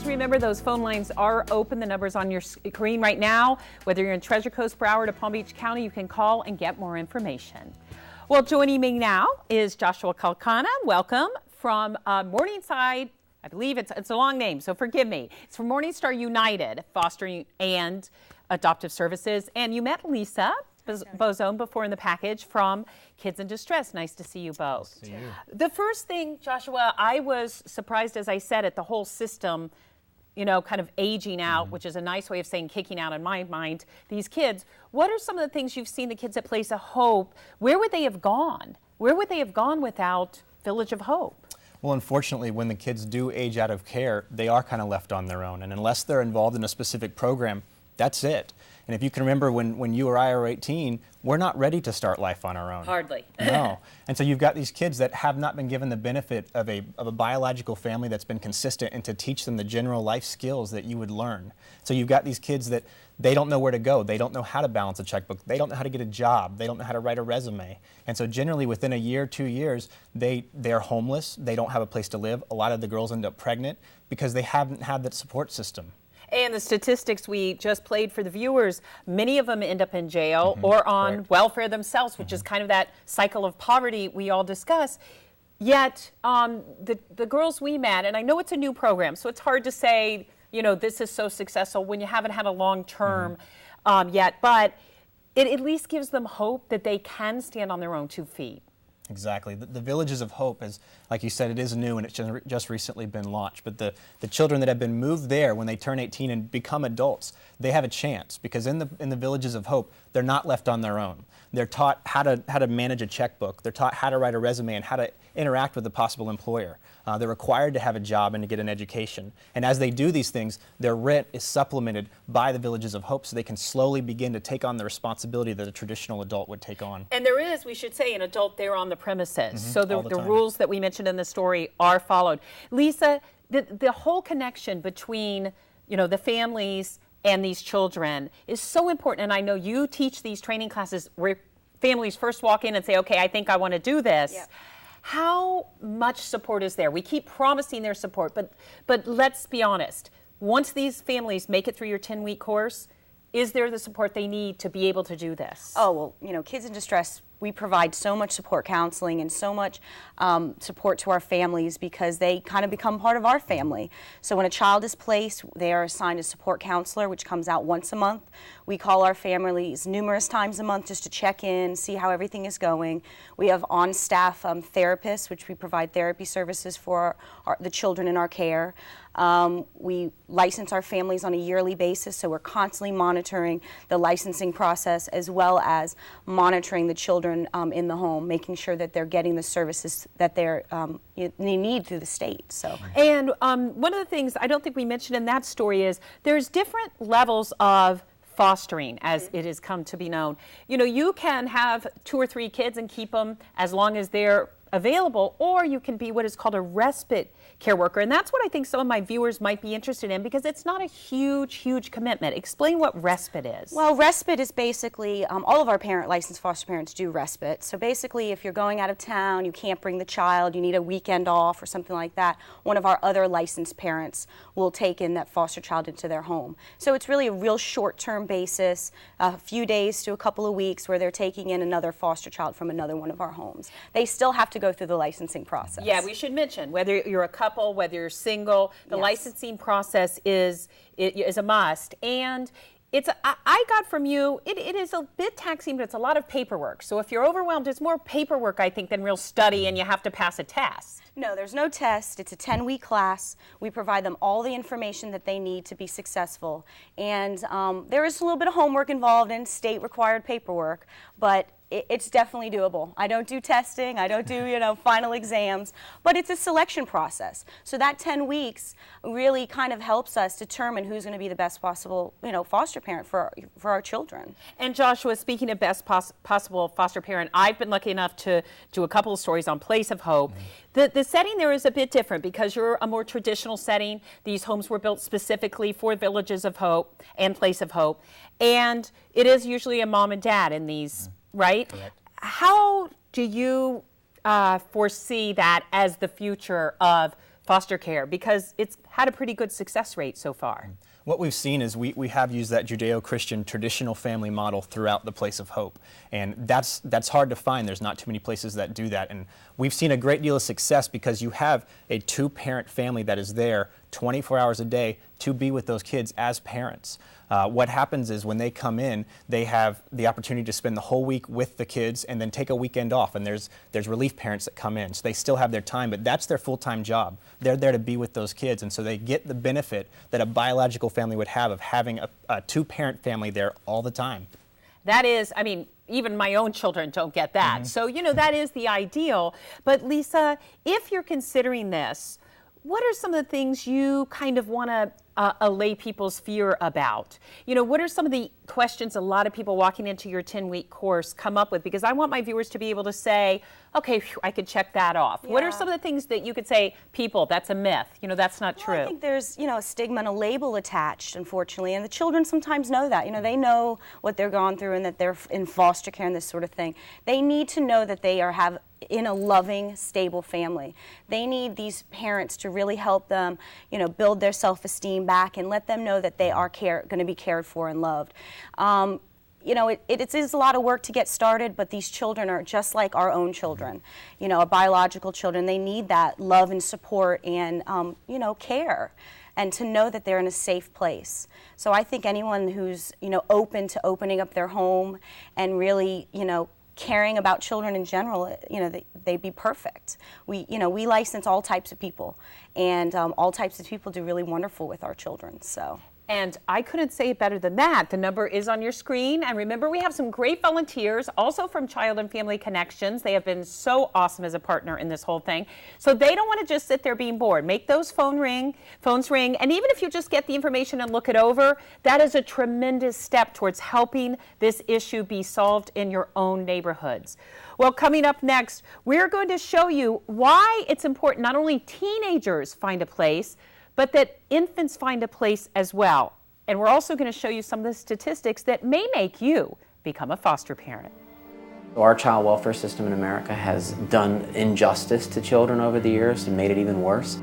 Please remember those phone lines are open. The number's on your screen right now. Whether you're in Treasure Coast, Broward, or Palm Beach County, you can call and get more information. Well, joining me now is Joshua Kalkana. Welcome from Morningside. I believe it's a long name, so forgive me. It's from Morningstar United, Fostering and Adoptive Services. And you met Lisa Bozone before in the package from Kids in Distress. Nice to see you both. Nice to see you. The first thing, Joshua, I was surprised, as I said, at the whole system, you know, kind of aging out, which is a nice way of saying kicking out in my mind, these kids. What are some of the things you've seen the kids at Place of Hope? Where would they have gone? Where would they have gone without Village of Hope? Well, unfortunately, when the kids do age out of care, they are kind of left on their own. And unless they're involved in a specific program, that's it. And if you can remember when you or I are 18, we're not ready to start life on our own. Hardly. No. And so you've got these kids that have not been given the benefit of a biological family that's been consistent and to teach them the general life skills that you would learn. So you've got these kids that they don't know where to go. They don't know how to balance a checkbook. They don't know how to get a job. They don't know how to write a resume. And so generally within a year, 2 years, they're homeless. They don't have a place to live. A lot of the girls end up pregnant because they haven't had that support system. And the statistics we just played for the viewers, many of them end up in jail or on welfare themselves, which is kind of that cycle of poverty we all discuss. Yet the girls we met, and I know it's a new program, so it's hard to say, you know, this is so successful when you haven't had a long term yet, but it at least gives them hope that they can stand on their own 2 feet. Exactly. The Villages of Hope is, like you said, it is new and it's just recently been launched. But the children that have been moved there, when they turn 18 and become adults, they have a chance because in the Villages of Hope, they're not left on their own. They're taught how to manage a checkbook. They're taught how to write a resume and how to interact with a possible employer. They're required to have a job and to get an education. And as they do these things, their rent is supplemented by the Villages of Hope so they can slowly begin to take on the responsibility that a traditional adult would take on. And there is, we should say, an adult there on the premises. So the time. rules that we mentioned in the story are followed. Lisa, the whole connection between, you know, the families and these children is so important. And I know you teach these training classes where families first walk in and say, okay, I think I want to do this. Yep. How much support is there? We keep promising their support, but let's be honest. Once these families make it through your 10-week course, is there the support they need to be able to do this? Oh, well, you know, Kids in Distress, we provide so much support counseling and so much support to our families because they kind of become part of our family. So when a child is placed, they are assigned a support counselor, which comes out once a month. We call our families numerous times a month just to check in, see how everything is going. We have on-staff therapists, which we provide therapy services for the children in our care. We license our families on a yearly basis, so we're constantly monitoring the licensing process as well as monitoring the children in the home, making sure that they're getting the services that they need through the state. So, and one of the things I don't think we mentioned in that story is there's different levels of fostering, as it has come to be known. You know, you can have 2 or 3 kids and keep them as long as they're available, or you can be what is called a respite care worker. And that's what I think some of my viewers might be interested in because it's not a huge commitment. Explain what respite is. Well, respite is basically, all of our licensed foster parents do respite. So basically, if you're going out of town, you can't bring the child, you need a weekend off or something like that, one of our other licensed parents will take in that foster child into their home. So it's really a real short-term basis, a few days to a couple of weeks where they're taking in another foster child from another one of our homes. They still have to go through the licensing process. Yeah, we should mention whether you're a couple, whether you're single, the licensing process is a must. And I got from you, it is a bit taxing, but it's a lot of paperwork. So if you're overwhelmed, it's more paperwork, I think, than real study, and you have to pass a test. No, there's no test. It's a 10-week class. We provide them all the information that they need to be successful. And there is a little bit of homework involved in state-required paperwork, but it's definitely doable. I don't do testing. I don't do, final exams, but it's a selection process. So that 10 weeks really kind of helps us determine who's going to be the best possible, foster parent for our children. And Joshua, speaking of best possible foster parent, I've been lucky enough to do a couple of stories on Place of Hope. The setting there is a bit different because you're a more traditional setting. These homes were built specifically for Villages of Hope and Place of Hope. And it is usually a mom and dad in these, right? Correct. How do you foresee that as the future of foster care, because it's had a pretty good success rate so far. What we've seen is we have used that Judeo-Christian traditional family model throughout the Place of Hope, and that's hard to find. There's not too many places that do that, and we've seen a great deal of success because you have a two-parent family that is there 24 hours a day to be with those kids as parents. What happens is when they come in, they have the opportunity to spend the whole week with the kids and then take a weekend off, and there's relief parents that come in, so they still have their time, but that's their full-time job. They're there to be with those kids, and so they get the benefit that a biological family would have of having a two-parent family there all the time. That is, I mean, even my own children don't get that. So, you know, that is the ideal. But Lisa, if you're considering this, what are some of the things you kind of want to allay people's fear about? You know, what are some of the questions a lot of people walking into your 10-week course come up with? Because I want my viewers to be able to say, okay, phew, I could check that off. Yeah. What are some of the things that you could say, people, that's a myth, you know, that's not true? I think there's, you know, a stigma and a label attached, unfortunately, and the children sometimes know that. You know, they know what they're going through and that they're in foster care and this sort of thing. They need to know that they have in a loving, stable family. They need these parents to really help them, you know, build their self-esteem back and let them know that they are going to be cared for and loved. You know, it is a lot of work to get started, but these children are just like our own children, you know, our biological children. They need that love and support and, you know, care, and to know that they're in a safe place. So I think anyone who's, you know, open to opening up their home and really, you know, caring about children in general, you know, they'd be perfect. We license all types of people, and all types of people do really wonderful with our children, so. And I couldn't say it better than that. The number is on your screen. And remember, we have some great volunteers, also from Child and Family Connections. They have been so awesome as a partner in this whole thing. So they don't want to just sit there being bored. Make those phones ring. And even if you just get the information and look it over, that is a tremendous step towards helping this issue be solved in your own neighborhoods. Well, coming up next, we're going to show you why it's important not only teenagers find a place, but that infants find a place as well. And we're also going to show you some of the statistics that may make you become a foster parent. Our child welfare system in America has done injustice to children over the years and made it even worse.